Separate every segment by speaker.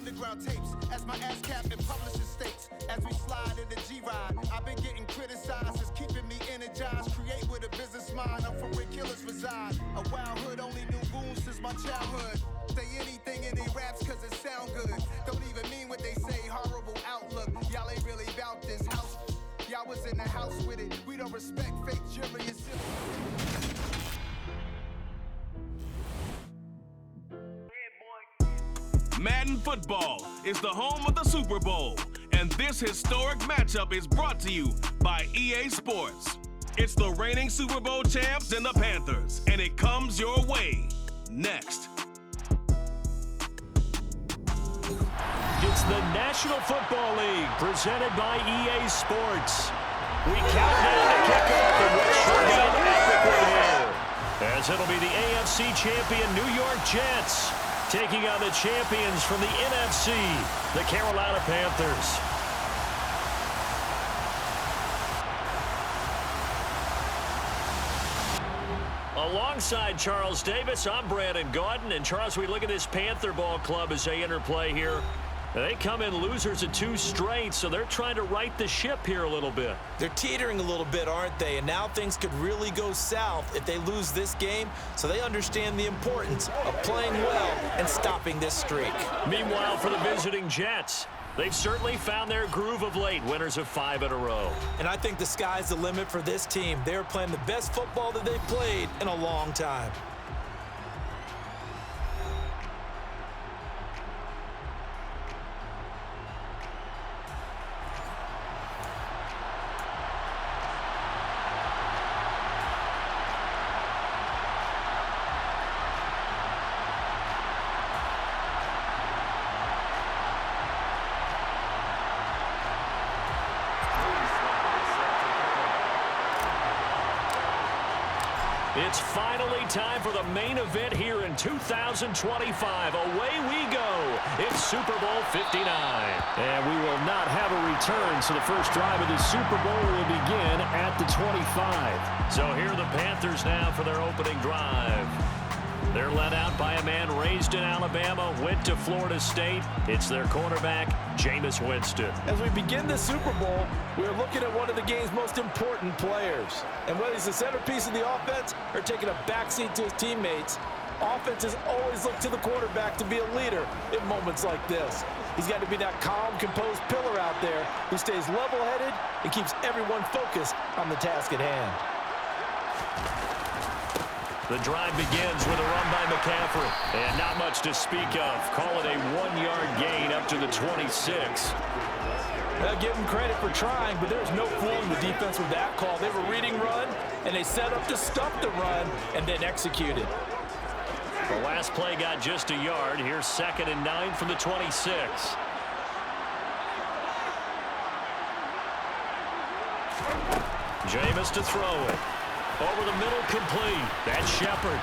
Speaker 1: underground tapes as my ass cap and publishing states. As we slide in the G-Ride, I've been getting criticized as keeping me energized. Create with a business mind, I'm from where killers reside. A wild hood, only knew goons since my childhood. Say anything in they raps cause it sound good. Don't even mean what they say, horrible outlook. Y'all ain't really about this house. Y'all was in the house with it. We don't respect fake jury and silly.
Speaker 2: Madden Football is the home of the Super Bowl, and this historic matchup is brought to you by EA Sports. It's the reigning Super Bowl champs and the Panthers, and it comes your way next.
Speaker 3: It's the National Football League presented by EA Sports. We count down to kick off, and we'll sure be an epic one here, as it'll be the AFC champion New York Jets taking on the champions from the NFC, the Carolina Panthers. Alongside Charles Davis, I'm Brandon Gaudin. And Charles, we look at this Panther ball club as they interplay here. They come in losers of 2 straight, so they're trying to right the ship here a little bit.
Speaker 4: They're teetering a little bit, aren't they? And now things could really go south if they lose this game, so they understand the importance of playing well and stopping this streak.
Speaker 3: Meanwhile, for the visiting Jets, they've certainly found their groove of late, winners of 5 in a row.
Speaker 4: And I think the sky's the limit for this team. They're playing the best football that they've played in a long time.
Speaker 3: It's finally time for the main event here in 2025. Away we go. It's Super Bowl 59. And we will not have a return, so the first drive of the Super Bowl will begin at the 25. So here are the Panthers now for their opening drive. They're led out by a man raised in Alabama, went to Florida State. It's their cornerback, Jameis Winston.
Speaker 5: As we begin the Super Bowl, we're looking at one of the game's most important players. And whether he's the centerpiece of the offense or taking a backseat to his teammates, offenses always look to the quarterback to be a leader in moments like this. He's got to be that calm, composed pillar out there who stays level-headed and keeps everyone focused on the task at hand.
Speaker 3: The drive begins with a run by McCaffrey. And not much to speak of. Call it a 1-yard gain up to the 26.
Speaker 5: I'll give them credit for trying, but there's no fooling the defense with that call. They were reading run, and they set up to stuff the run and then executed.
Speaker 3: The last play got just a yard. Here's 2nd and 9 from the 26. Jameis to throw it. Over the middle, complete. That's Shepard.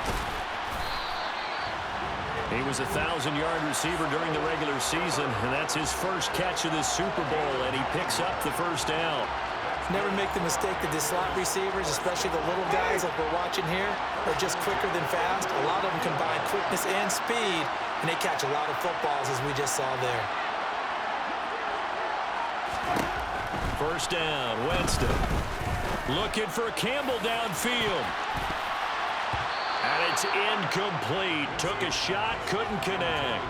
Speaker 3: He was a 1,000-yard receiver during the regular season, and that's his first catch of this Super Bowl, and he picks up the first down.
Speaker 4: Never make the mistake that the slot receivers, especially the little guys like we're watching here, are just quicker than fast. A lot of them combine quickness and speed, and they catch a lot of footballs, as we just saw there.
Speaker 3: First down, Winston. Looking for Campbell downfield. And it's incomplete. Took a shot, couldn't connect.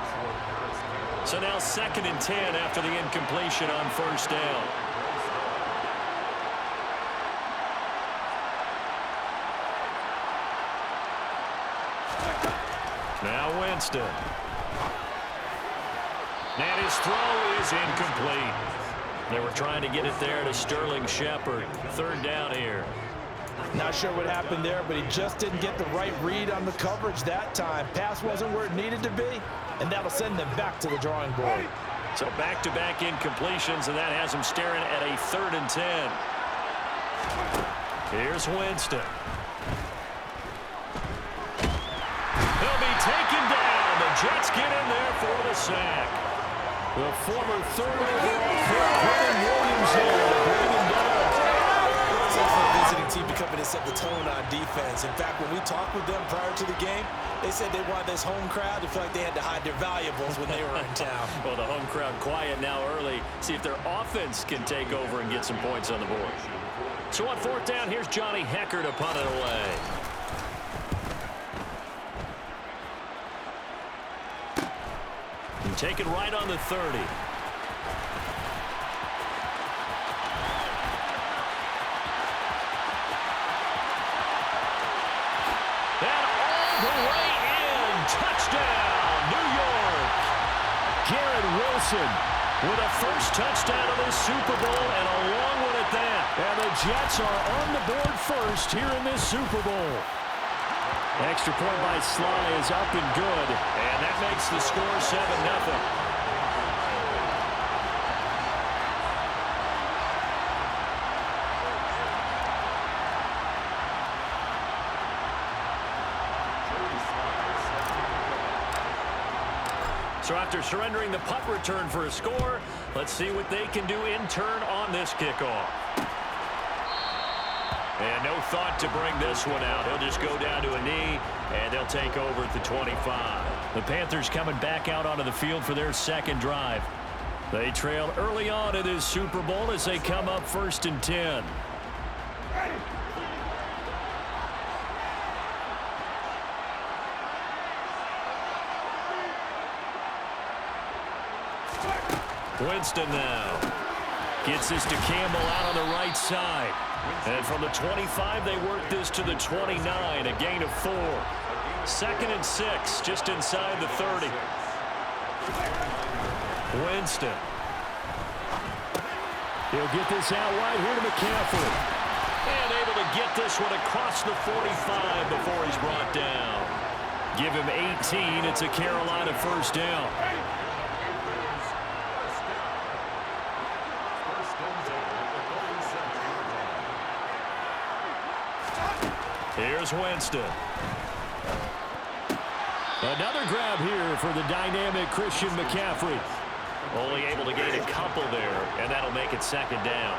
Speaker 3: So now 2nd and 10 after the incompletion on first down. Now Winston. And his throw is incomplete. They were trying to get it there to Sterling Shepard. 3rd down here.
Speaker 5: Not sure what happened there, but he just didn't get the right read on the coverage that time. Pass wasn't where it needed to be, and that'll send them back to the drawing board.
Speaker 3: So back-to-back incompletions, and that has them staring at a 3rd and 10. Here's Winston. He'll be taken down. The Jets get in there for the sack. The former 3rd overall pick, Quentin Williams, there to bring him down.
Speaker 5: tough for a visiting team to come in and set the tone on defense. In fact, when we talked with them prior to the game, they said they wanted this home crowd to feel like they had to hide their valuables when they were in town.
Speaker 3: Well, the home crowd quiet now early. See if their offense can take over and get some points on the board. So on fourth down, here's Johnny Hecker to punt it away. And take it right on the 30. Touchdown, New York. Garrett Wilson with a first touchdown of this Super Bowl, and a long one at that. And the Jets are on the board first here in this Super Bowl. Extra point by Sly is up and good, and that makes the score 7-0. So after surrendering the punt return for a score, let's see what they can do in turn on this kickoff. And no thought to bring this one out. He'll just go down to a knee, and they'll take over at the 25. The Panthers coming back out onto the field for their second drive. They trail early on in this Super Bowl as they come up 1st and 10. Winston now gets this to Campbell out on the right side. And from the 25, they work this to the 29, a gain of 4. 2nd and 6, just inside the 30. Winston. He'll get this out wide here to McCaffrey. And able to get this one across the 45 before he's brought down. Give him 18. It's a Carolina first down. Here's Winston. Another grab here for the dynamic Christian McCaffrey. Only able to gain a couple there, and that'll make it 2nd down.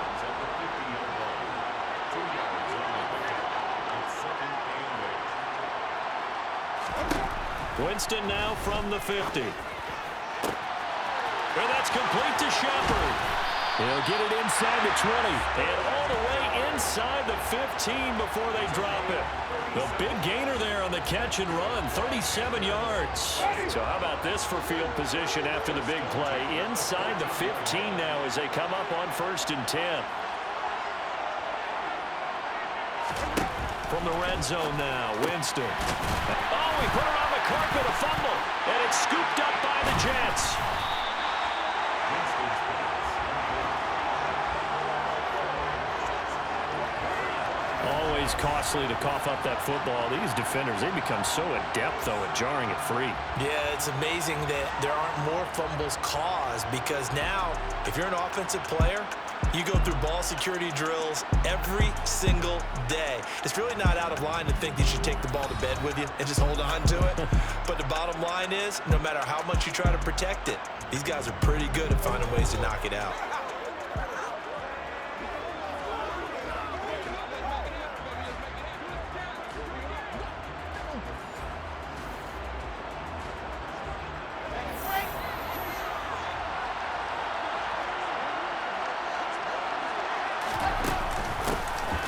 Speaker 3: Winston now from the 50. And that's complete to Shepard. He'll get it inside the 20. And all the way inside the 15 before they drop it. The big gainer there on the catch and run, 37 yards. So how about this for field position after the big play? Inside the 15 now as they come up on 1st and 10. From the red zone now, Winston. Oh, he put it on the carpet, a fumble. And it's scooped up by the Jets. Always costly to cough up that football. These defenders, they become so adept, though, at jarring it free.
Speaker 4: Yeah, it's amazing that there aren't more fumbles caused because now, if you're an offensive player, you go through ball security drills every single day. It's really not out of line to think you should take the ball to bed with you and just hold on to it. But the bottom line is, no matter how much you try to protect it, these guys are pretty good at finding ways to knock it out.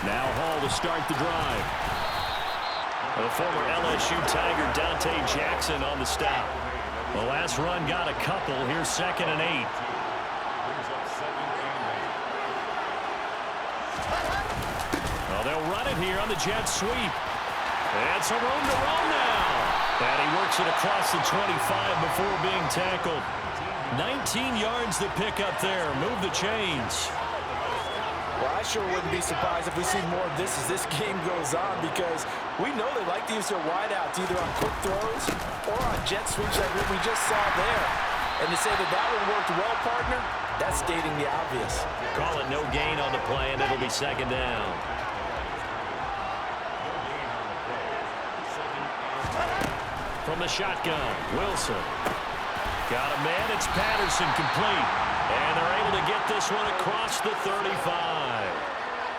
Speaker 3: Now Hall to start the drive. The former LSU Tiger Dante Jackson on the stop. The last run got a couple. Here's 2nd and 8. Well, they'll run it here on the jet sweep. And some room to run now. And he works it across the 25 before being tackled. 19 yards to pick up there. Move the chains.
Speaker 5: Well, I sure wouldn't be surprised if we see more of this as this game goes on because we know they like to use their wideouts either on quick throws or on jet sweeps like what we just saw there. And to say that that one worked well, partner, that's stating the obvious.
Speaker 3: Call it no gain on the play, and it'll be 2nd down. From the shotgun, Wilson. Got a man, it's Patterson complete. And they're able to get this one across the 35.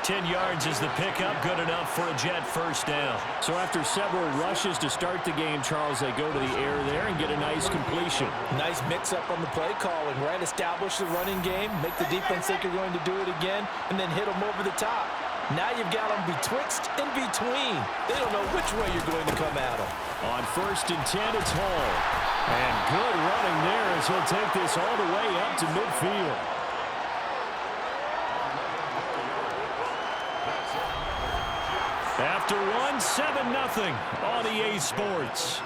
Speaker 3: 10 yards is the pickup, good enough for a Jet first down. So after several rushes to start the game, Charles, they go to the air there and get a nice completion.
Speaker 5: Nice mix-up on the play calling, right? Establish the running game, make the defense think you're going to do it again, and then hit them over the top. Now you've got them betwixt and between. They don't know which way you're going to come at them.
Speaker 3: On 1st and 10, it's Hall. And good running there as he'll take this all the way up to midfield. After one, 7-0 on EA Sports.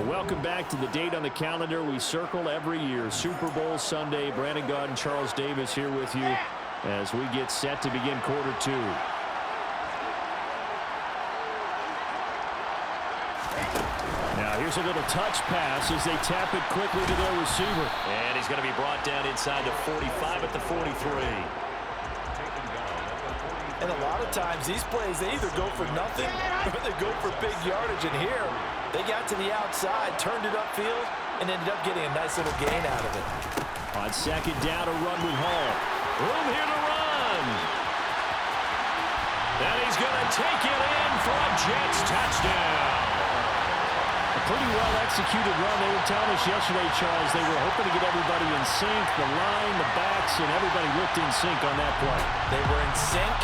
Speaker 3: Welcome back to the date on the calendar we circle every year. Super Bowl Sunday. Brandon Gaud and Charles Davis here with you as we get set to begin quarter 2. Now here's a little touch pass as they tap it quickly to their receiver. And he's going to be brought down inside the 45 at the 43.
Speaker 5: And a lot of times, these plays, they either go for nothing or they go for big yardage. And here, they got to the outside, turned it upfield, and ended up getting a nice little gain out of it.
Speaker 3: On 2nd down, a run with Hall. Room here to run. And he's going to take it in for a Jets touchdown. A pretty well-executed run. They were telling us yesterday, Charles, they were hoping to get everybody in sync, the line, the backs, and everybody looked in sync on that play.
Speaker 5: They were in sync,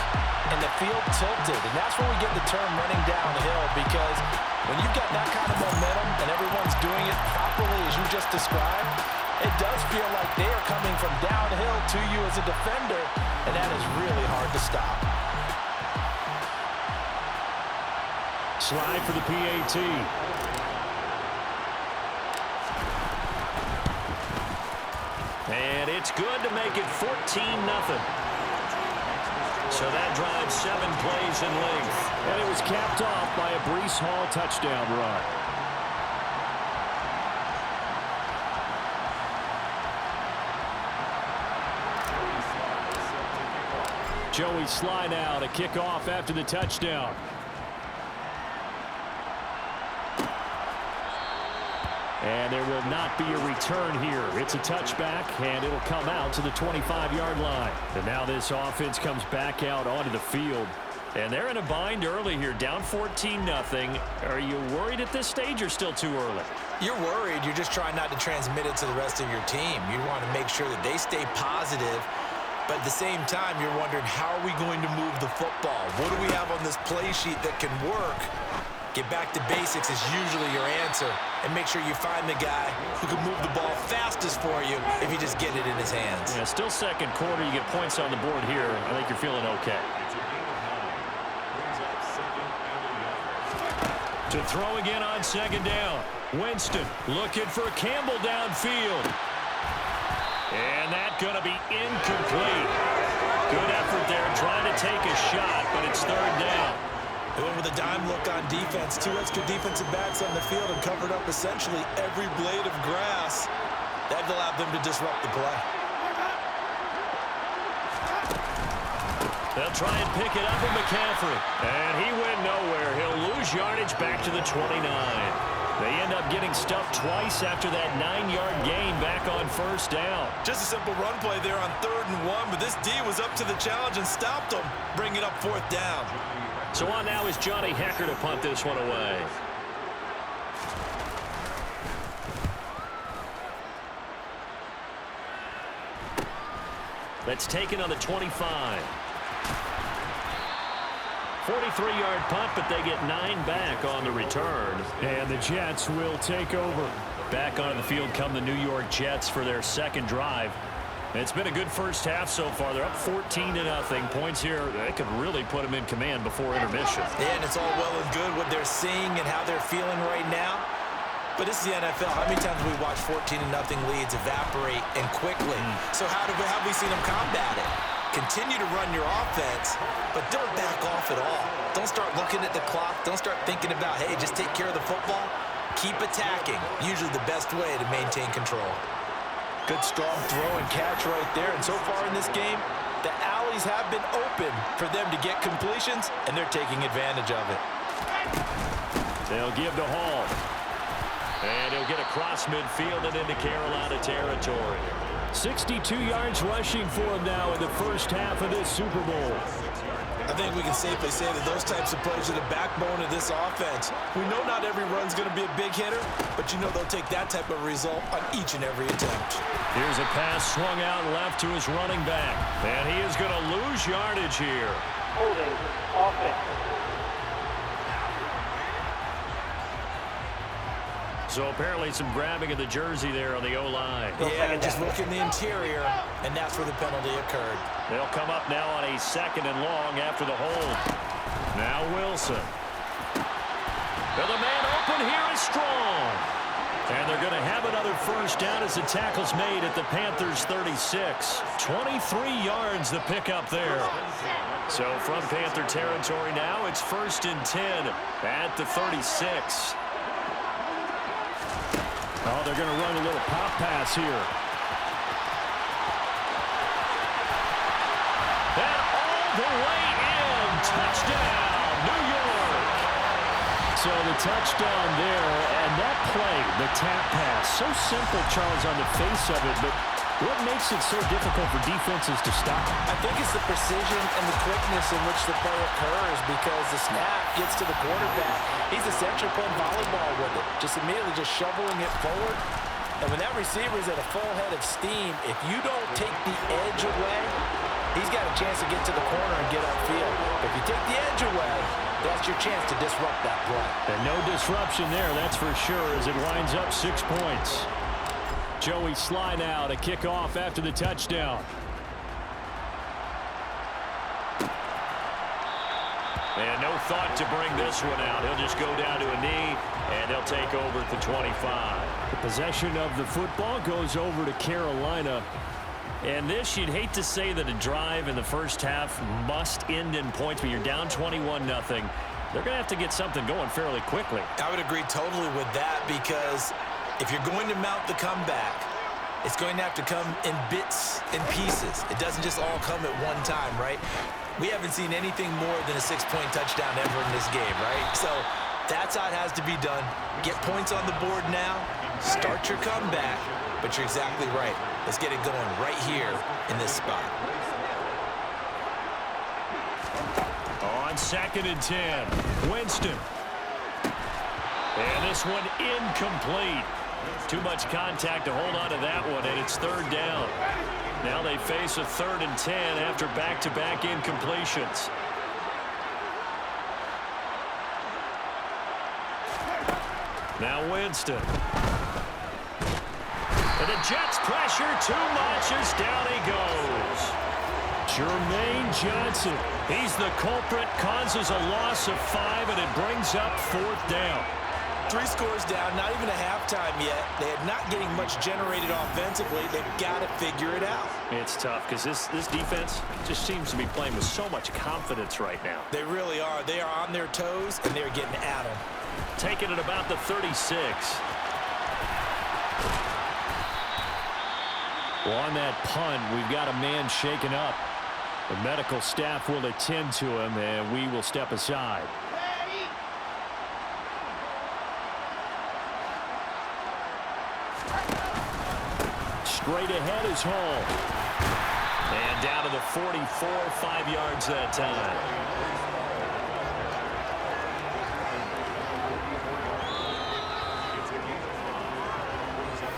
Speaker 5: and the field tilted. And that's where we get the term running downhill, because when you've got that kind of momentum and everyone's doing it properly as you just described, it does feel like they are coming from downhill to you as a defender, and that is really hard to stop.
Speaker 3: Slide for the PAT. And it's good to make it 14-0. So that drives 7 plays in length. And it was capped off by a Breece Hall touchdown run. Joey Sly now to kick off after the touchdown. And there will not be a return here. It's a touchback, and it'll come out to the 25-yard line. And now this offense comes back out onto the field. And they're in a bind early here, down 14-0. Are you worried at this stage or still too early?
Speaker 4: You're worried. You're just trying not to transmit it to the rest of your team. You want to make sure that they stay positive. But at the same time, you're wondering, how are we going to move the football? What do we have on this play sheet that can work? Get back to basics is usually your answer. And make sure you find the guy who can move the ball fastest for you if you just get it in his hands.
Speaker 3: Yeah, still second quarter. You get points on the board here. I think you're feeling okay. To throw again on 2nd down. Winston looking for Campbell downfield. And that's going to be incomplete. Good effort there trying to take a shot, but it's 3rd down.
Speaker 4: Going with a dime look on defense. 2 extra defensive backs on the field and covered up essentially every blade of grass. That allowed them to disrupt the play.
Speaker 3: They'll try and pick it up with McCaffrey. And he went nowhere. He'll lose yardage back to the 29. They end up getting stuffed twice after that 9-yard gain back on 1st down.
Speaker 4: Just a simple run play there on 3rd and 1, but this D was up to the challenge and stopped them, bringing up 4th down.
Speaker 3: So on now is Johnny Hecker to punt this one away. That's taken on the 25. 43-yard punt, but they get 9 back on the return. And the Jets will take over. Back onto the field come the New York Jets for their 2nd drive. It's been a good first half so far. They're up 14-0. Points here, they could really put them in command before intermission.
Speaker 4: Yeah, and it's all well and good what they're seeing and how they're feeling right now. But this is the NFL. How many times have we watched 14-0 leads evaporate and quickly? So how have we seen them combat it? Continue to run your offense, but don't back off at all. Don't start looking at the clock. Don't start thinking about, hey, just take care of the football. Keep attacking. Usually the best way to maintain control. Good strong throw and catch right there. And so far in this game, the alleys have been open for them to get completions, and they're taking advantage of it.
Speaker 3: They'll give to Hall. And he'll get across midfield and into Carolina territory. 62 yards rushing for him now in the first half of this Super Bowl.
Speaker 5: I think we can safely say that those types of plays are the backbone of this offense. We know not every run's going to be a big hitter, but you know they'll take that type of result on each and every attempt.
Speaker 3: Here's a pass swung out left to his running back. And he is going to lose yardage here.
Speaker 6: Holding offense.
Speaker 3: So apparently some grabbing of the jersey there on the O-line.
Speaker 5: Yeah, just look in the interior, and that's where the penalty occurred.
Speaker 3: They'll come up now on a 2nd and long after the hold. Now Wilson. Well, the man open here is strong. And they're going to have another first down as the tackle's made at the Panthers' 36. 23 yards the pickup there. So from Panther territory now, it's 1st and 10 at the 36. Oh, they're going to run a little pop pass here. And all the way in. Touchdown, New York. So the touchdown there, and that play, the tap pass, so simple, Charles, on the face of it, but what makes it so difficult for defenses to stop?
Speaker 4: I think it's the precision and the quickness in which the play occurs because the snap gets to the quarterback. He's essentially playing volleyball with it, just immediately just shoveling it forward. And when that receiver is at a full head of steam, if you don't take the edge away, he's got a chance to get to the corner and get upfield. If you take the edge away, that's your chance to disrupt that play.
Speaker 3: And no disruption there, that's for sure, as it winds up 6 points. Joey Sly now to kick off after the touchdown. And no thought to bring this one out. He'll just go down to a knee, and they'll take over at the 25. The possession of the football goes over to Carolina. And this, you'd hate to say that a drive in the first half must end in points, but you're down 21-0. They're going to have to get something going fairly quickly.
Speaker 4: I would agree totally with that because if you're going to mount the comeback, it's going to have to come in bits and pieces. It doesn't just all come at one time, right? We haven't seen anything more than a 6-point touchdown ever in this game, right? So that's how it has to be done. Get points on the board now. Start your comeback. But you're exactly right. Let's get it going right here in this spot.
Speaker 3: On 2nd and 10, Winston. And this one incomplete. Too much contact to hold on to that one, and it's 3rd down. Now they face a 3rd and 10 after back-to-back incompletions. Now Winston. And the Jets pressure too much as down he goes. Jermaine Johnson. He's the culprit, causes a loss of 5, and it brings up 4th down.
Speaker 4: 3 scores down, not even a halftime yet. They are not getting much generated offensively. They've got to figure it out.
Speaker 3: It's tough because this defense just seems to be playing with so much confidence right now.
Speaker 4: They really are. They are on their toes, and they're getting at them.
Speaker 3: Taking it about the 36. Well, on that punt, we've got a man shaken up. The medical staff will attend to him, and we will step aside. Straight ahead is Hall. And down to the 44, 5 yards that time.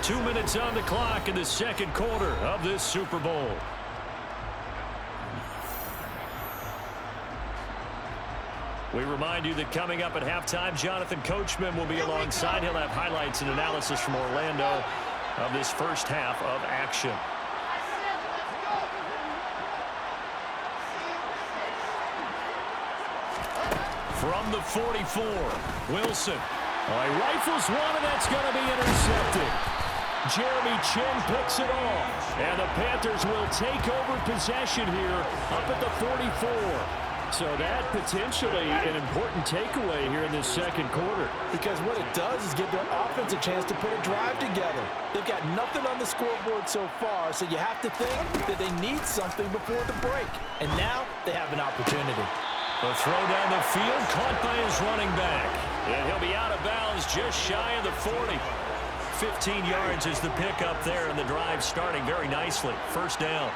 Speaker 3: Two minutes on the clock in the second quarter of this Super Bowl. We remind you that coming up at halftime, Jonathan Coachman will be alongside. He'll have highlights and analysis from Orlando of this first half of action. From the 44, Wilson. He rifles one, and that's going to be intercepted. Jeremy Chin picks it off, and the Panthers will take over possession here up at the 44. So that potentially an important takeaway here in this second quarter.
Speaker 5: Because what it does is give their offense a chance to put a drive together. They've got nothing on the scoreboard so far, so you have to think that they need something before the break. And now they have an opportunity.
Speaker 3: The throw down the field, caught by his running back. And he'll be out of bounds just shy of the 40. 15 yards is the pickup there, and the drive starting very nicely. First down.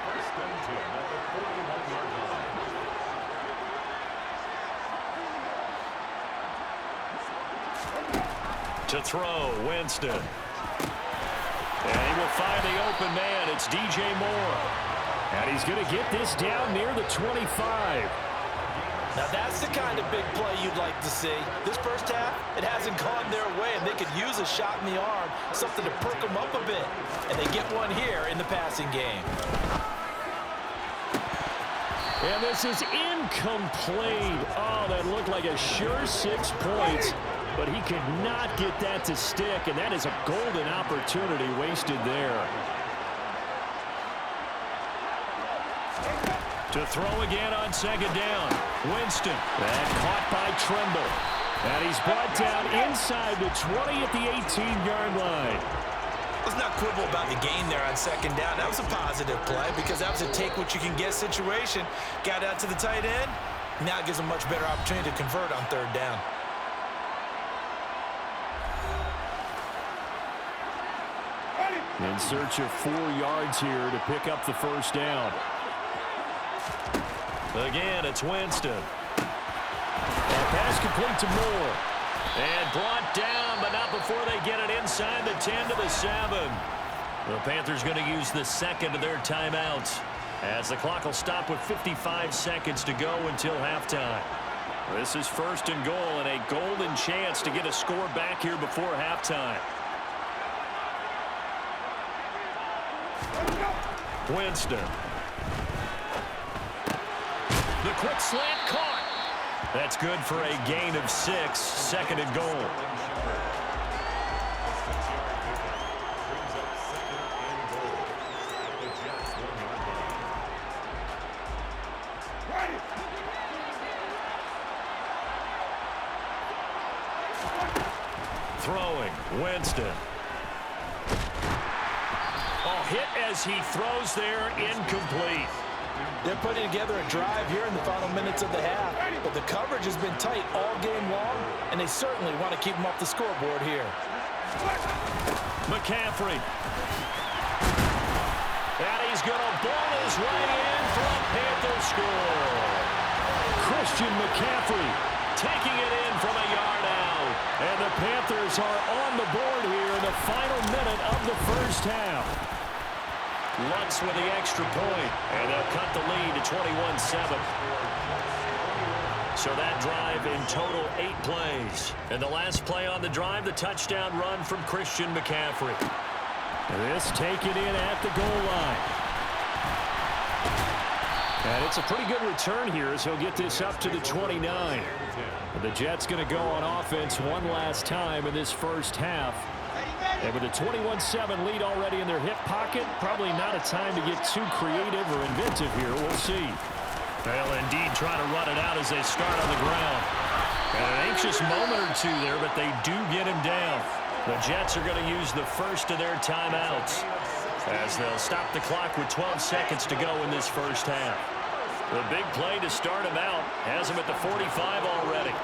Speaker 3: To throw, Winston. And he will find the open man. It's DJ Moore. And he's going to get this down near the 25.
Speaker 4: Now that's the kind of big play you'd like to see. This first half, it hasn't gone their way, and they could use a shot in the arm, something to perk them up a bit. And they get one here in the passing game.
Speaker 3: And this is incomplete. Oh, that looked like a sure 6 points. But he could not get that to stick, and that is a golden opportunity wasted there. To throw again on second down. Winston. And caught by Trimble. And he's brought down inside the 20 at the 18-yard line.
Speaker 4: Let's not quibble about the gain there on second down. That was a positive play because that was a take-what-you-can-get situation. Got out to the tight end. Now it gives them a much better opportunity to convert on third down.
Speaker 3: In search of 4 yards here to pick up the first down. Again, it's Winston. And pass complete to Moore. And brought down, but not before they get it inside the 10 to the 7. The Panthers going to use the second of their timeouts, as the clock will stop with 55 seconds to go until halftime. This is first and goal, and a golden chance to get a score back here before halftime. Winston. The quick slant caught. That's good for a gain of 6, second and goal. Throwing, Winston. Hit as he throws there, incomplete.
Speaker 4: They're putting together a drive here in the final minutes of the half, but the coverage has been tight all game long, and they certainly want to keep them off the scoreboard here.
Speaker 3: McCaffrey. And he's going to ball his way in for a Panther score. Christian McCaffrey taking it in from a yard out. And the Panthers are on the board here in the final minute of the first half. Lutz with the extra point, and they'll cut the lead to 21-7. So that drive in total 8 plays. And the last play on the drive, the touchdown run from Christian McCaffrey. This taken in at the goal line. And it's a pretty good return here as he'll get this up to the 29. The Jets going to go on offense one last time in this first half. And with a 21-7 lead already in their hip pocket, probably not a time to get too creative or inventive here. We'll see. They'll indeed try to run it out as they start on the ground. And an anxious moment or two there, but they do get him down. The Jets are going to use the first of their timeouts as they'll stop the clock with 12 seconds to go in this first half. The big play to start him out has him at the 45 already.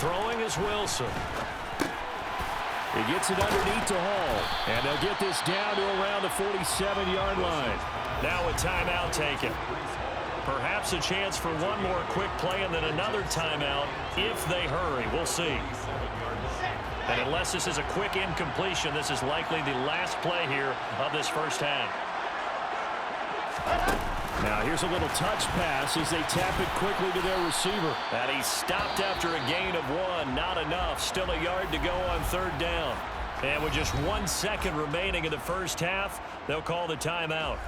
Speaker 3: Throwing is Wilson. He gets it underneath to Hall. And they'll get this down to around the 47-yard line. Now a timeout taken. Perhaps a chance for one more quick play and then another timeout if they hurry. We'll see. And unless this is a quick incompletion, this is likely the last play here of this first half. Now here's a little touch pass as they tap it quickly to their receiver. And he stopped after a gain of 1. Not enough. Still a yard to go on third down. And with just 1 second remaining in the first half, they'll call the timeout.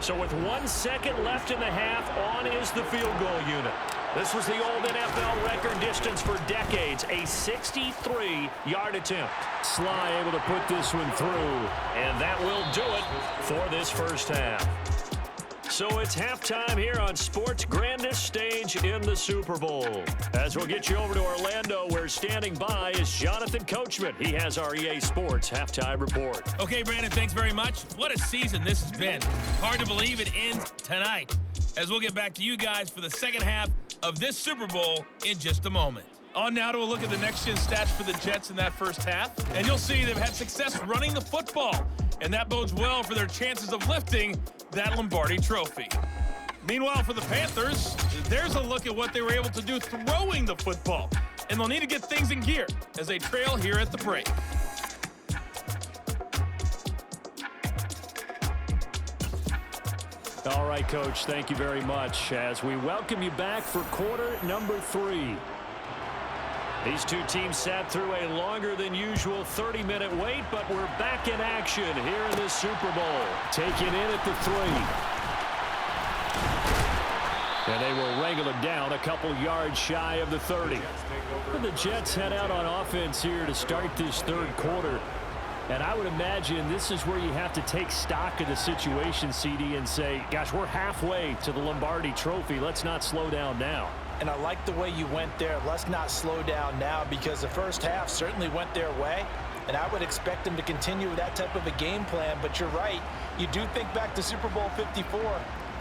Speaker 3: So with 1 second left in the half, on is the field goal unit. This was the old NFL record distance for decades, a 63-yard attempt. Sly able to put this one through, and that will do it for this first half. So it's halftime here on sports' grandest stage in the Super Bowl. As we'll get you over to Orlando, where standing by is Jonathan Coachman. He has our EA Sports halftime report.
Speaker 7: Okay, Brandon, thanks very much. What a season this has been. Hard to believe it ends tonight, as we'll get back to you guys for the second half of this Super Bowl in just a moment. On now to a look at the next-gen stats for the Jets in that first half, and you'll see they've had success running the football, and that bodes well for their chances of lifting that Lombardi trophy. Meanwhile, for the Panthers, there's a look at what they were able to do throwing the football, and they'll need to get things in gear as they trail here at the break.
Speaker 3: All right, Coach, thank you very much as we welcome you back for quarter number 3. These two teams sat through a longer than usual 30-minute wait, but we're back in action here in this Super Bowl. Taking in at the 3. And they will wrangle it down a couple yards shy of the 30. And the Jets head out on offense here to start this third quarter. And I would imagine this is where you have to take stock of the situation, CD, and say, gosh, we're halfway to the Lombardi trophy. Let's not slow down now.
Speaker 4: And I like the way you went there. Let's not slow down now, because the first half certainly went their way. And I would expect them to continue with that type of a game plan. But you're right. You do think back to Super Bowl 54.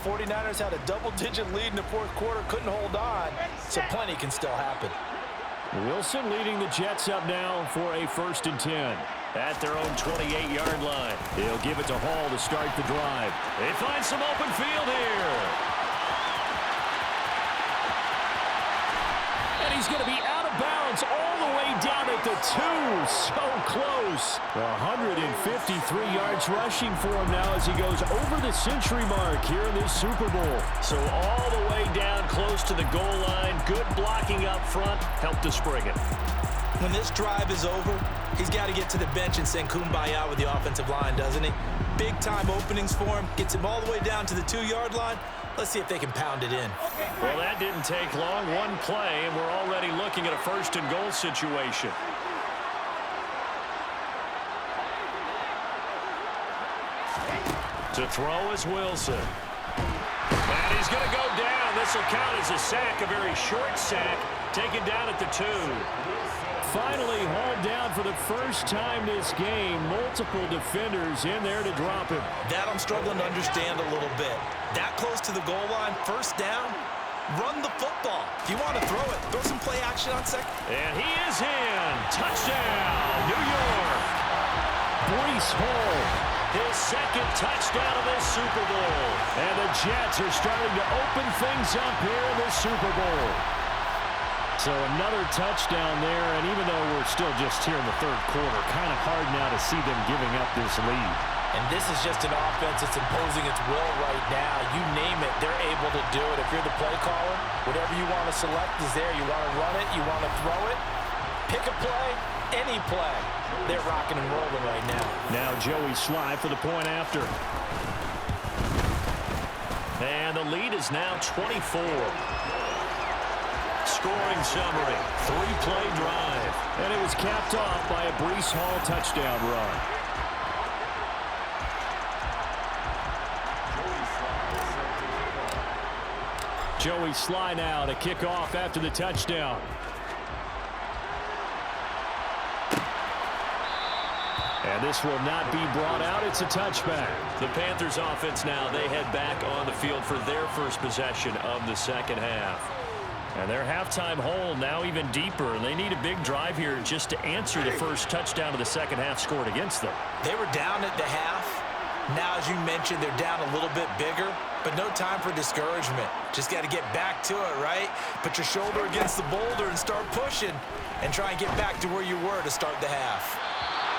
Speaker 4: 49ers had a double-digit lead in the fourth quarter, couldn't hold on. So plenty can still happen.
Speaker 3: Wilson leading the Jets up now for a 1st and 10. At their own 28-yard line. They'll give it to Hall to start the drive. They find some open field here. And he's going to be out of bounds all the way down at the 2. So close. 153 yards rushing for him now as he goes over the century mark here in this Super Bowl. So all the way down close to the goal line. Good blocking up front. Helped to spring it.
Speaker 4: When this drive is over, he's got to get to the bench and sing Kumbaya with the offensive line, doesn't he? Big-time openings for him. Gets him all the way down to the 2-yard line. Let's see if they can pound it in.
Speaker 3: Well, that didn't take long. One play, and we're already looking at a 1st and goal situation. To throw is Wilson. And he's going to go down. This will count as a sack, a very short sack, taken down at the 2. Finally hauled down for the first time this game. Multiple defenders in there to drop him.
Speaker 4: That I'm struggling to understand a little bit. That close to the goal line, 1st down, run the football. If you want to throw it, throw some play action on second.
Speaker 3: And he is in. Touchdown, New York. Breece Hall, his 2nd touchdown of this Super Bowl. And the Jets are starting to open things up here in this Super Bowl. So another touchdown there, and even though we're still just here in the third quarter, kind of hard now to see them giving up this lead.
Speaker 4: And this is just an offense that's imposing its will right now. You name it, they're able to do it. If you're the play caller, whatever you want to select is there. You want to run it, you want to throw it, pick a play, any play. They're rocking and rolling right now.
Speaker 3: Now Joey Sly for the point after. And the lead is now 24. Scoring summary, 3-play drive. And it was capped off by a Breece Hall touchdown run. Joey Sly now to kick off after the touchdown. And this will not be brought out. It's a touchback. The Panthers offense now, they head back on the field for their first possession of the second half. And their halftime hole now even deeper. And they need a big drive here just to answer the first touchdown of the second half scored against them.
Speaker 4: They were down at the half. Now, as you mentioned, they're down a little bit bigger, but no time for discouragement. Just got to get back to it, right? Put your shoulder against the boulder and start pushing and try and get back to where you were to start the half.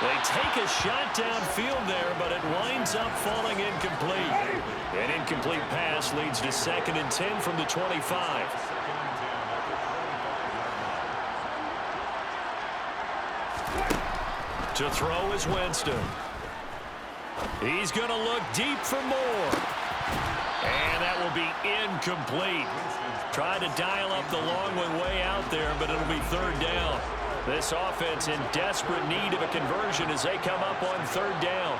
Speaker 3: They take a shot downfield there, but it winds up falling incomplete. An incomplete pass leads to 2nd and 10 from the 25. To throw is Winston. He's going to look deep for more. And that will be incomplete. Tried to dial up the long one way out there, but it'll be 3rd down. This offense in desperate need of a conversion as they come up on 3rd down.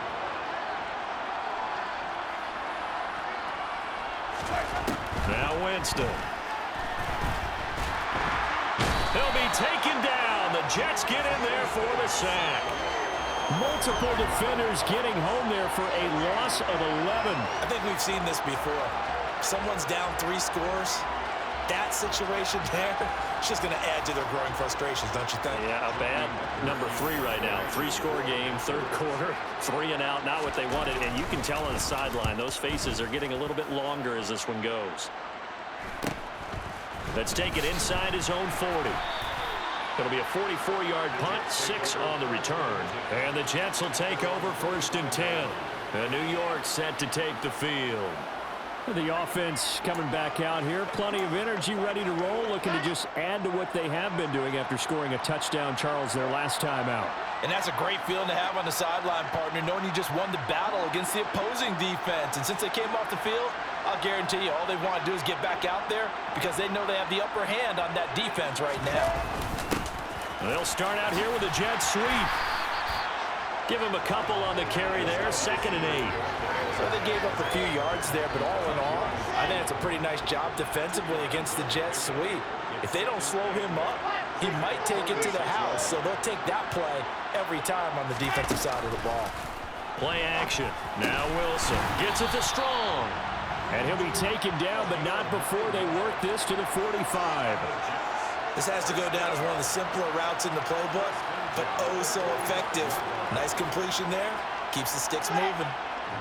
Speaker 3: Now Winston. He'll be taken down. The Jets get in there for the sack. Multiple defenders getting home there for a loss of 11.
Speaker 4: I think we've seen this before. Someone's down 3 scores. That situation there, it's just going to add to their growing frustrations, don't you think?
Speaker 3: Yeah, a bad number 3 right now. 3-score game, third quarter, 3 and out, not what they wanted. And you can tell on the sideline, those faces are getting a little bit longer as this one goes. Let's take it inside his own 40. It'll be a 44-yard punt, 6 on the return. And the Jets will take over 1st and 10. And New York set to take the field. The offense coming back out here. Plenty of energy, ready to roll, looking to just add to what they have been doing after scoring a touchdown, Charles, their last time out.
Speaker 5: And that's a great feeling to have on the sideline, partner, knowing you just won the battle against the opposing defense. And since they came off the field, I'll guarantee you all they want to do is get back out there because they know they have the upper hand on that defense right now.
Speaker 3: They'll start out here with a jet sweep. Give him a couple on the carry there, 2nd and 8.
Speaker 5: So they gave up a few yards there, but all in all, I think it's a pretty nice job defensively against the jet sweep. If they don't slow him up, he might take it to the house, so they'll take that play every time on the defensive side of the ball.
Speaker 3: Play action. Now Wilson gets it to Strong. And he'll be taken down, but not before they work this to the 45.
Speaker 4: This has to go down as one of the simpler routes in the playbook, but oh so effective. Nice completion there. Keeps the sticks moving.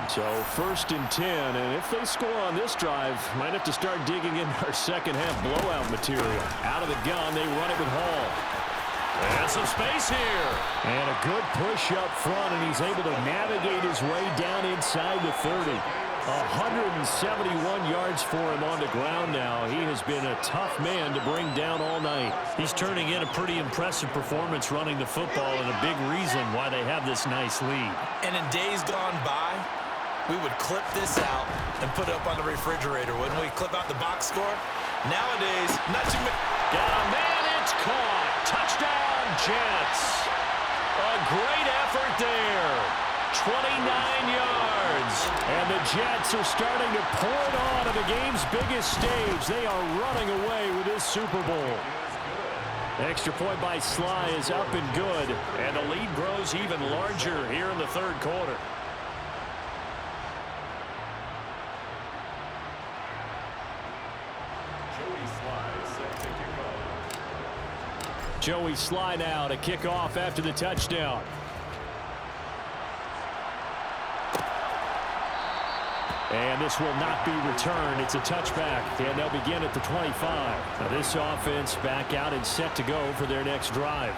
Speaker 3: So 1st and 10, and if they score on this drive, might have to start digging in our second half blowout material. Out of the gun, they run it with Hall. And some space here. And a good push up front, and he's able to navigate his way down inside the 30. 171 yards for him on the ground now. He has been a tough man to bring down all night. He's turning in a pretty impressive performance running the football, and a big reason why they have this nice lead.
Speaker 4: And in days gone by, we would clip this out and put it up on the refrigerator, wouldn't we? Clip out the box score. Nowadays, not too many.
Speaker 3: Got a man, it's caught. Touchdown, Jets. A great effort there. 29 yards. And the Jets are starting to pour it on at the game's biggest stage. They are running away with this Super Bowl. Extra point by Sly is up and good. And the lead grows even larger here in the third quarter. Joey Sly now to kick off after the touchdown. And this will not be returned. It's a touchback, and they'll begin at the 25. Now this offense back out and set to go for their next drive.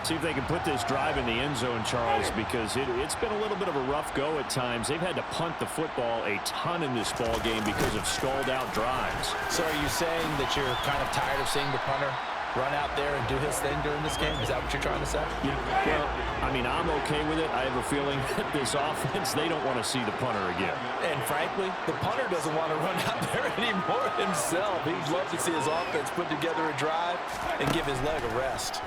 Speaker 3: See if they can put this drive in the end zone, Charles, because it's been a little bit of a rough go at times. They've had to punt the football a ton in this ball game because of stalled out drives.
Speaker 5: So are you saying that you're kind of tired of seeing the punter run out there and do his thing during this game? Is that what you're trying to say?
Speaker 3: Yeah, well, I mean, I'm okay with it. I have a feeling that this offense, they don't want to see the punter again.
Speaker 5: And frankly, the punter doesn't want to run out there anymore himself. He'd love to see his offense put together a drive and give his leg a rest.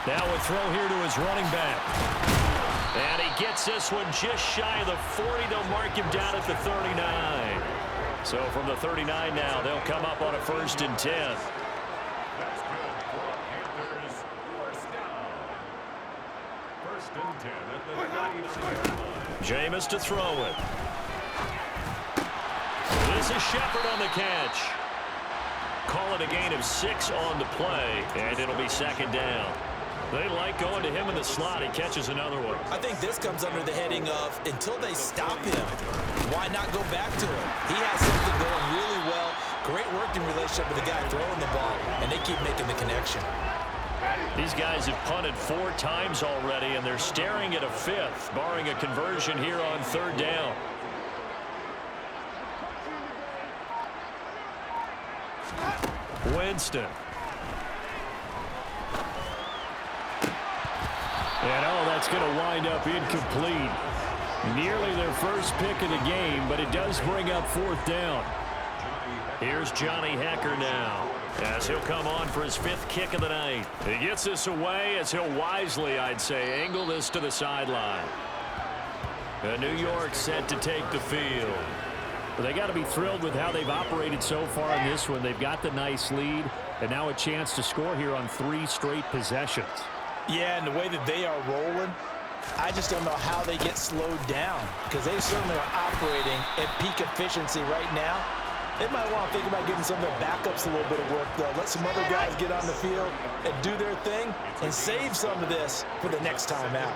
Speaker 3: Now a throw here to his running back. And he gets this one just shy of the 40. They'll mark him down at the 39. So from the 39 now, they'll come up on a 1st and 10. Jameis to throw it. This is Shepard on the catch. Call it a gain of 6 on the play, and it'll be 2nd down. They like going to him in the slot. He catches another one.
Speaker 4: I think this comes under the heading of until they stop him, why not go back to him? He has something going really well. Great working relationship with the guy throwing the ball, and they keep making the connection.
Speaker 3: These guys have punted 4 times already, and they're staring at a 5th, barring a conversion here on 3rd down. Winston. And that's going to wind up incomplete. Nearly their first pick of the game, but it does bring up 4th down. Here's Johnny Hecker now, as he'll come on for his 5th kick of the night. He gets this away as he'll wisely, I'd say, angle this to the sideline. New York set to take the field. Well, they got to be thrilled with how they've operated so far in this one. They've got the nice lead, and now a chance to score here on 3 straight possessions.
Speaker 4: Yeah, and the way that they are rolling, I just don't know how they get slowed down, because they certainly are operating at peak efficiency right now. They might want to think about getting some of their backups a little bit of work, though. Let some other guys get on the field and do their thing and save some of this for the next time out.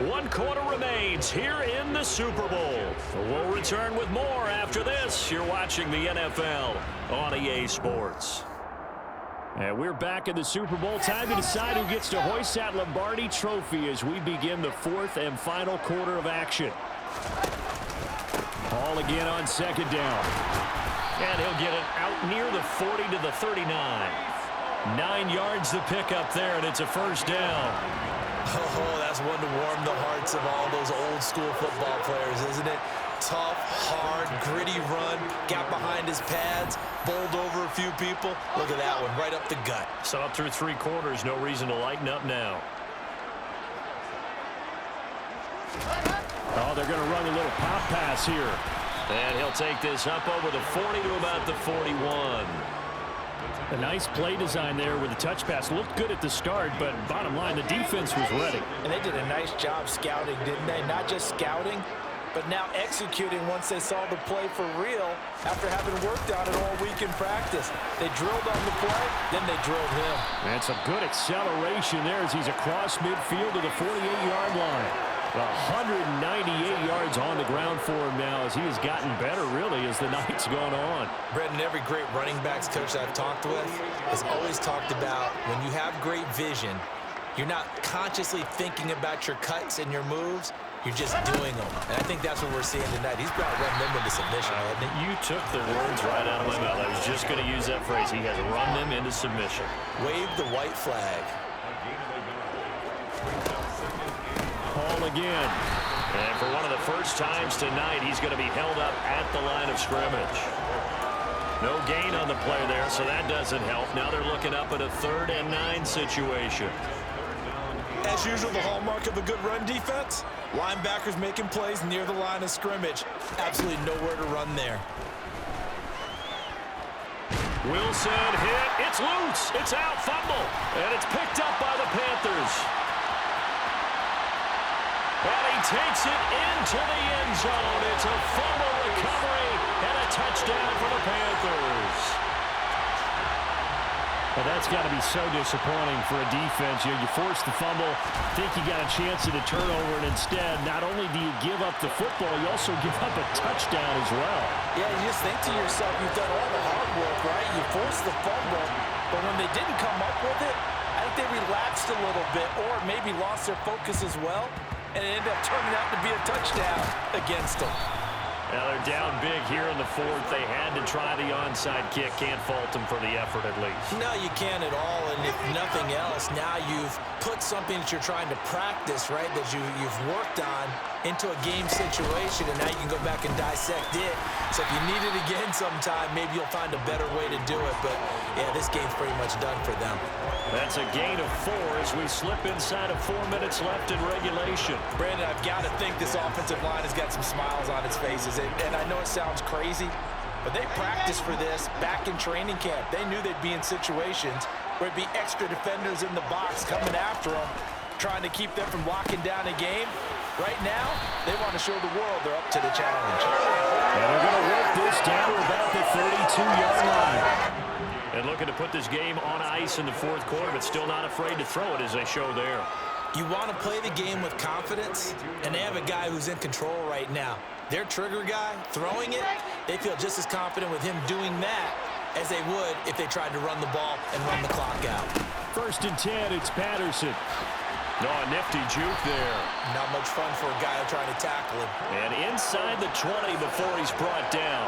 Speaker 3: One quarter remains here in the Super Bowl. We'll return with more after this. You're watching the NFL on EA Sports. And we're back in the Super Bowl. Time to decide who gets to hoist that Lombardi trophy as we begin the 4th and final quarter of action. Ball again on 2nd down. And he'll get it out near the 40 to the 39. 9 yards to pick up there, and it's a 1st down.
Speaker 4: Oh, that's one to warm the hearts of all those old school football players, isn't it? Tough, hard, gritty run, got behind his pads, bowled over a few people. Look at that one, right up the gut.
Speaker 3: So up through 3 quarters, no reason to lighten up now. Oh, they're going to run a little pop pass here. And he'll take this up over the 40 to about the 41. A nice play design there with the touch pass. Looked good at the start, but bottom line, the defense was ready.
Speaker 4: And they did a nice job scouting, didn't they? Not just scouting, but now executing once they saw the play for real after having worked on it all week in practice. They drilled on the play, then they drilled him.
Speaker 3: And some good acceleration there as he's across midfield to the 48-yard line. 198 yards on the ground for him now as he has gotten better, really, as the night's gone on.
Speaker 4: Brendan, every great running backs coach I've talked with has always talked about when you have great vision, you're not consciously thinking about your cuts and your moves. You're just doing them. And I think that's what we're seeing tonight. He's got to run them into submission, hasn't he?
Speaker 3: You took the words right out of my mouth. I was just going to use that phrase. He has run them into submission.
Speaker 4: Wave the white flag.
Speaker 3: Ball again. And for one of the first times tonight, he's going to be held up at the line of scrimmage. No gain on the play there, so that doesn't help. Now they're looking up at a 3rd and 9 situation.
Speaker 4: As usual, the hallmark of a good run defense, linebackers making plays near the line of scrimmage. Absolutely nowhere to run there.
Speaker 3: Wilson hit. It's loose. It's out. Fumble. And it's picked up by the Panthers. And he takes it into the end zone. It's a fumble recovery and a touchdown for the Panthers. Well, that's got to be so disappointing for a defense. You force the fumble, think you got a chance at a turnover, and instead, not only do you give up the football, you also give up a touchdown as well.
Speaker 4: Yeah, you just think to yourself, you've done all the hard work, right? You forced the fumble, but when they didn't come up with it, I think they relaxed a little bit or maybe lost their focus as well, and it ended up turning out to be a touchdown against them.
Speaker 3: Now they're down big here in the 4th. They had to try the onside kick. Can't fault them for the effort at least.
Speaker 4: No, you can't at all. And if nothing else, now you've put something that you're trying to practice, right, that you've worked on into a game situation, and now you can go back and dissect it. So if you need it again sometime, maybe you'll find a better way to do it. But, yeah, this game's pretty much done for them.
Speaker 3: That's a gain of 4 as we slip inside of 4 minutes left in regulation.
Speaker 4: Brandon, I've got to think this offensive line has got some smiles on its faces. And I know it sounds crazy, but they practiced for this back in training camp. They knew they'd be in situations where it'd be extra defenders in the box coming after them, trying to keep them from locking down a game. Right now, they want to show the world they're up to the challenge.
Speaker 3: And they're going to work this down to about the 32-yard line. And looking to put this game on ice in the 4th quarter, but still not afraid to throw it as they show there.
Speaker 4: You want to play the game with confidence, and they have a guy who's in control right now. Their trigger guy, throwing it, they feel just as confident with him doing that as they would if they tried to run the ball and run the clock out.
Speaker 3: 1st and 10, it's Patterson. No, a nifty juke there.
Speaker 4: Not much fun for a guy trying to tackle him.
Speaker 3: And inside the 20 before he's brought down.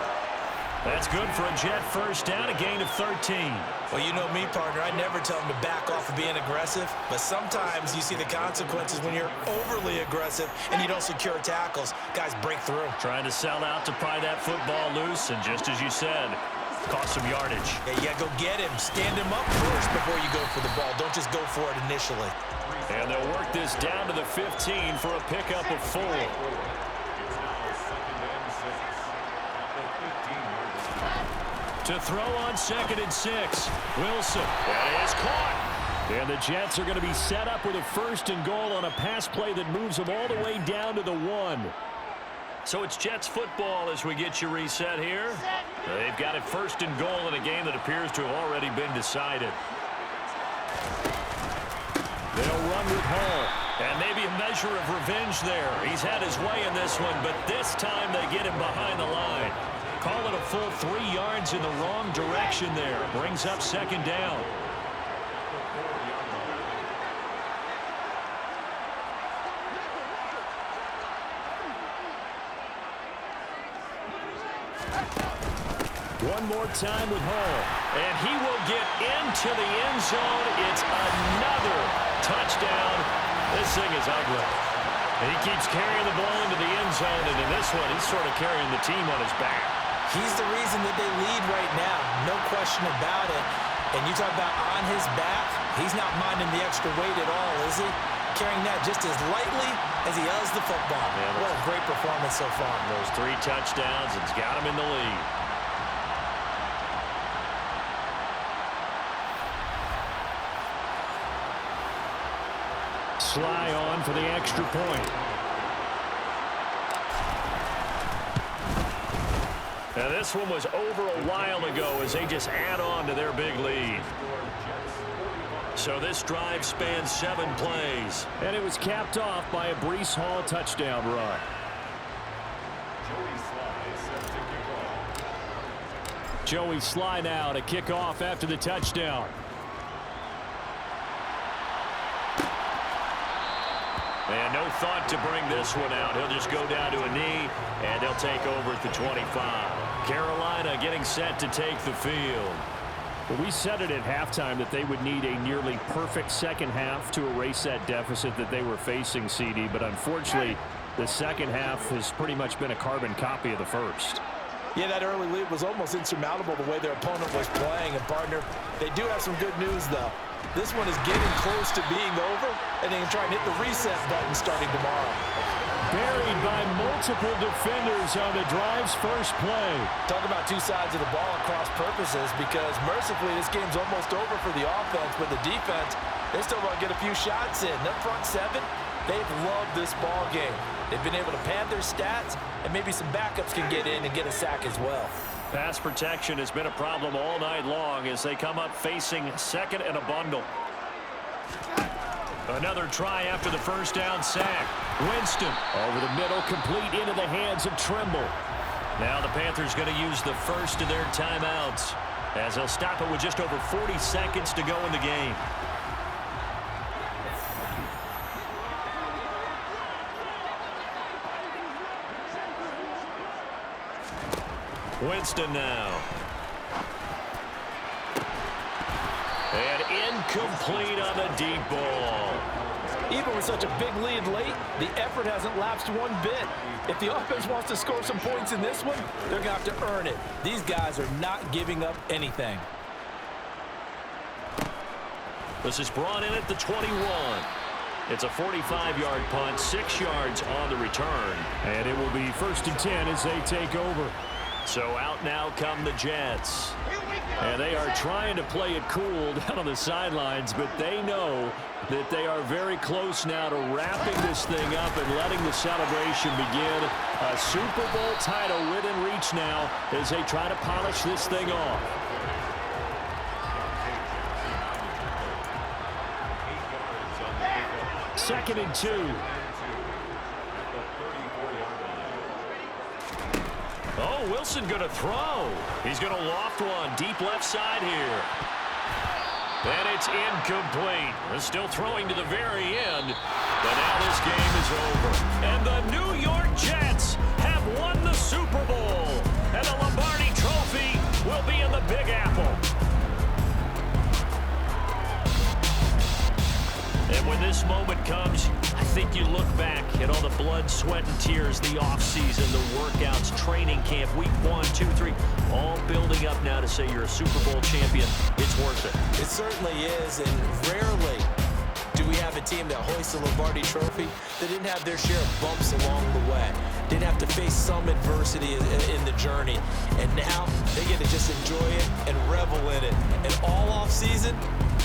Speaker 3: That's good for a Jet 1st down, a gain of 13.
Speaker 4: Well, you know me, partner. I never tell them to back off of being aggressive, but sometimes you see the consequences when you're overly aggressive and you don't secure tackles. Guys break through.
Speaker 3: Trying to sell out to pry that football loose, and just as you said, cost some yardage.
Speaker 4: Yeah, you gotta go get him. Stand him up first before you go for the ball. Don't just go for it initially.
Speaker 3: And they'll work this down to the 15 for a pickup of 4. To throw on 2nd and 6. Wilson. That is caught. And the Jets are going to be set up with a 1st and goal on a pass play that moves them all the way down to the 1. So it's Jets football as we get you reset here. They've got it 1st and goal in a game that appears to have already been decided. They'll run with Hall. And maybe a measure of revenge there. He's had his way in this one, but this time they get him behind the line. Call it a full 3 yards in the wrong direction there. Brings up 2nd down. One more time with Hall. And he will get into the end zone. It's another touchdown. This thing is ugly. He keeps carrying the ball into the end zone, and in this one, he's sort of carrying the team on his back.
Speaker 4: He's the reason that they lead right now. No question about it. And you talk about on his back, he's not minding the extra weight at all, is he? Carrying that just as lightly as he does the football. Yeah, what a great performance so far.
Speaker 3: Those 3 touchdowns, it's got him in the lead. Sly on for the extra point. Now this one was over a while ago as they just add on to their big lead. So this drive spans 7 plays. And it was capped off by a Breece Hall touchdown run. Joey Sly now to kick off after the touchdown. And no thought to bring this one out. He'll just go down to a knee, and they'll take over at the 25. Carolina getting set to take the field. Well, we said it at halftime that they would need a nearly perfect second half to erase that deficit that they were facing, CD. But unfortunately, the second half has pretty much been a carbon copy of the first.
Speaker 5: Yeah, that early lead was almost insurmountable the way their opponent was playing. And, partner, they do have some good news, though. This one is getting close to being over, and they can try and hit the reset button starting tomorrow.
Speaker 3: Buried by multiple defenders on the drive's first play.
Speaker 5: Talk about 2 sides of the ball at cross purposes, because mercifully this game's almost over for the offense, but the defense, they still want to get a few shots in. That front 7, they've loved this ball game. They've been able to pad their stats, and maybe some backups can get in and get a sack as well.
Speaker 3: Pass protection has been a problem all night long as they come up facing 2nd and a bundle. Another try after the first down sack. Winston over the middle, complete into the hands of Trimble. Now the Panthers going to use the first of their timeouts as they'll stop it with just over 40 seconds to go in the game. Winston now. And incomplete on the deep ball.
Speaker 5: Even with such a big lead late, the effort hasn't lapsed one bit. If the offense wants to score some points in this one, they're going to have to earn it. These guys are not giving up anything.
Speaker 3: This is brought in at the 21. It's a 45-yard punt, 6 yards on the return. And it will be 1st and 10 as they take over. So out now come the Jets. And they are trying to play it cool down on the sidelines, but they know that they are very close now to wrapping this thing up and letting the celebration begin. A Super Bowl title within reach now as they try to polish this thing off. Second and 2. Oh, Wilson going to throw. He's going to loft one deep left side here. And it's incomplete. They're still throwing to the very end. But now this game is over. And the New York Jets have won the Super Bowl. And the Lombardi Trophy will be in the Big Apple. And when this moment comes, I think you look back at all the blood, sweat, and tears, the offseason, the workouts, training camp, week 1, 2, 3, all building up now to say you're a Super Bowl champion. It's worth it.
Speaker 4: It certainly is, and rarely do we have a team that hoists the Lombardi Trophy, they didn't have their share of bumps along the way. Didn't have to face some adversity in the journey. And now they get to just enjoy it and revel in it. And all off season,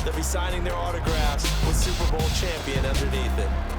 Speaker 4: they'll be signing their autographs with Super Bowl champion underneath it.